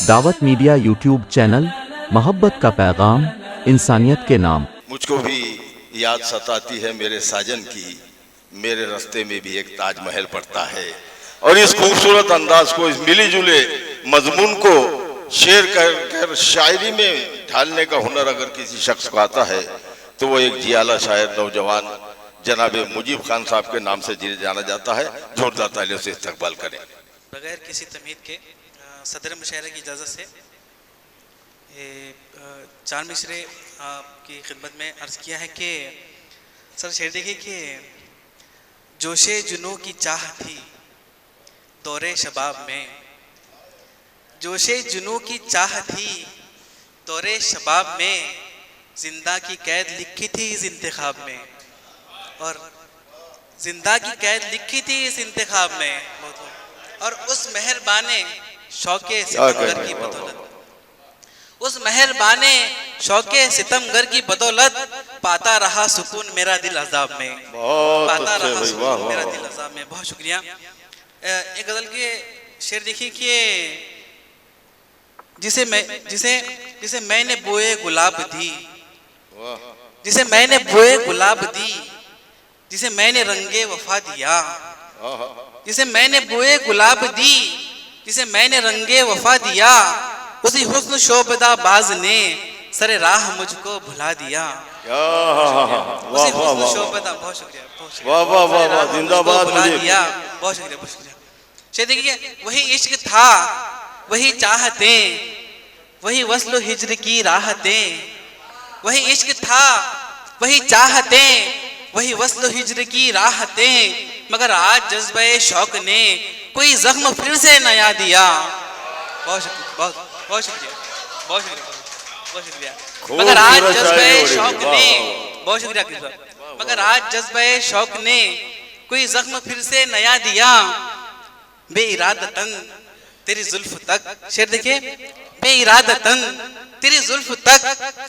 दावत media YouTube channel, मोहब्बत का पैगाम, इंसानियत के नाम। मुझको भी याद सताती है मेरे साजन की, मेरे रास्ते में भी एक ताजमहल पड़ता है। और इस खूबसूरत अंदाज को, इस मिली जुले मजमून को शेर कर शायरी में ढालने का हुनर अगर किसी शख्स को आता है तो वो एक जियाला शायर नौजवान जनाब मुजीब खान साहब के नाम से जाना जाता है। जोरदार तालियों से इस्तकबाल करें। बगैर किसी तमीद के सदर मुशायरे की इजाज़त से चार मिसरे आपकी खिदमत में अर्ज़ किया है कि सर शेर देखिए कि जोशे जुनू की चाह थी दौरे शबाब में, जोशे जुनू की चाह थी दौरे शबाब में, जिंदा की कैद लिखी थी इस इंतखाब में, और जिंदा की कैद लिखी थी इस इंतखाब में, और उस मेहरबाने शौके सितमगर की बदौलत, उस मेहरबाने शौके सितमगर की बदौलत पाता रहा सुकून मेरा दिल अज़ाब में, पाता रहा सुकून मेरा दिल अज़ाब में। बहुत शुक्रिया। एक गज़ल के शेर देखिए कि जिसे मैंने बोए गुलाब दी, जिसे मैंने बोए गुलाब दी, जिसे मैंने रंगे वफा दिया, जिसे मैंने बोए गुलाब दी, जिसे मैंने रंगे वफा दिया, उसी हुस्न शोबदा बाज ने सरे राह मुझको भुला दिया। उसी हुस्न शोबदा, बहुत शुक्रिया, जिंदाबाद, भुला दिया। बहुत शुक्रिया, बहुत शुक्रिया। शायद देखिए वही इश्क था, वही चाहतें, वही वस्ल हिज्र की राहतें, वही इश्क था, वही चाहतें, वही वस्ल हिज्र की राहतें, मगर आज जज्बे शौक ने कोई जख्म फिर से नया दिया। बहुत शुक्रिया, बहुत शुक्रिया, बहुत शुक्रिया, बहुत शुक्रिया। मगर आज जज्बे शौक ने, बहुत शुक्रिया, मगर आज जज्बे शौक ने कोई जख्म फिर से नया दिया। बेइरादतन तेरी जुल्फ तक, शेर देखिए, बेइरादतन तेरी जुल्फ तक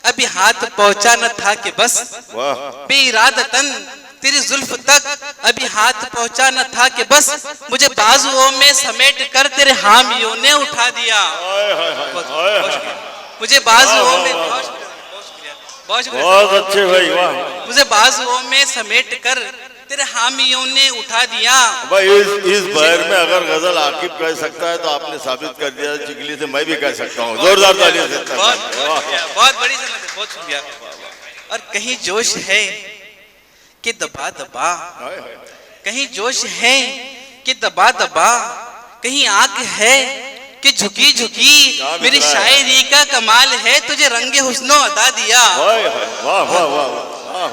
अभी हाथ पहुंचा न था कि बस, बेइरादतन तेरी जुल्फ तक अभी हाथ पहुंचा न था कि बस, मुझे बाजुओं में समेट कर तेरे हामियों ने उठा दिया। मुझे बाजुओं में, बहुत अच्छे भाई, मुझे बाजुओं में समेट कर तेरे हामियों ने उठा दिया। भाई इस बहर में अगर गजल आकिब कह सकता है तो आपने साबित कर दिया, चिकली से मैं भी कह सकता हूँ। जोरदार तालियां से। बहुत बड़ी सनत है, बहुत शुक्रिया। और कहीं जोश है कि दबा दबा, कहीं जोश है कि दबा दबा, कहीं आग है कि झुकी झुकी, मेरी शायरी का कमाल है तुझे रंगे हुस्नो अदा दिया।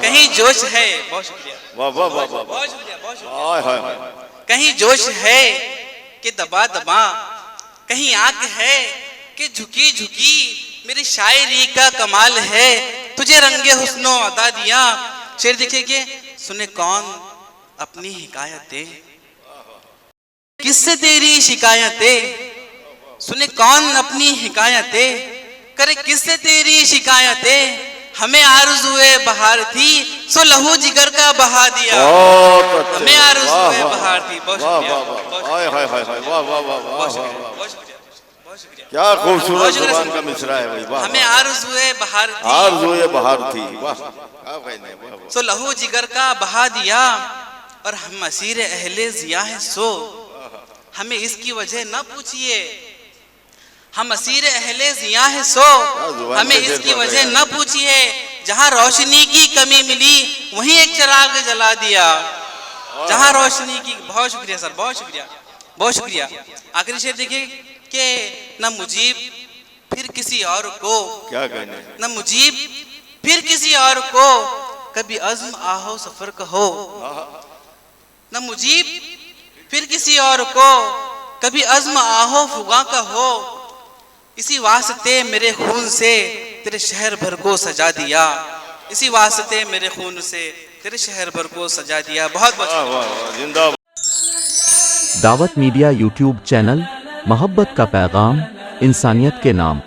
कहीं जोश है, बहुत शुक्रिया, बहुत शुक्रिया, बहुत शुक्रिया। कहीं जोश है कि दबा दबा, कहीं आग है कि झुकी झुकी, मेरी शायरी का कमाल है तुझे रंगे हुस्नो अदा दिया। शेर देखिए कि सुने कौन अपनी हिकायतें, किससे तेरी शिकायतें, सुने कौन अपनी हिकायतें, करे किससे तेरी शिकायतें, हमें आरज़ुए बहार थी सो लहू जिगर का बहा दिया। हमें आरज़ुए बहार थी। बहुत शुक्रिया, बहुत शुक्रिया, क्या खूबसूरत ज़ुबान का मिसरा है भाई। हमें आरज़ुए बहार थी, आरज़ुए बहार थी, सो लहू जिगर का बहा दिया, और हम असीर अहले जिया है सो हमें इसकी वजह न पूछिए, हम असीर अहले जिया है सो हमें इसकी वजह न पूछिए, जहाँ रोशनी की कमी मिली वहीं एक चिराग जला दिया, जहाँ रोशनी की। बहुत शुक्रिया सर, बहुत शुक्रिया, बहुत शुक्रिया। आखिरी शेर देखिए कि न मुजीब फिर किसी और को, क्या कहने, न मुजीब फिर किसी और को, कभी अज़्म आहो सफर कहो, न मुजीब फिर किसी और को, कभी अज़्म आहो फुगा का हो, इसी वास्ते मेरे खून से तेरे शहर भर को सजा दिया, इसी वास्ते मेरे खून से तेरे शहर भर को सजा दिया। बहुत बहुत जिंदाबाद। दावत मीडिया यूट्यूब चैनल, मोहब्बत का पैगाम, इंसानियत के नाम।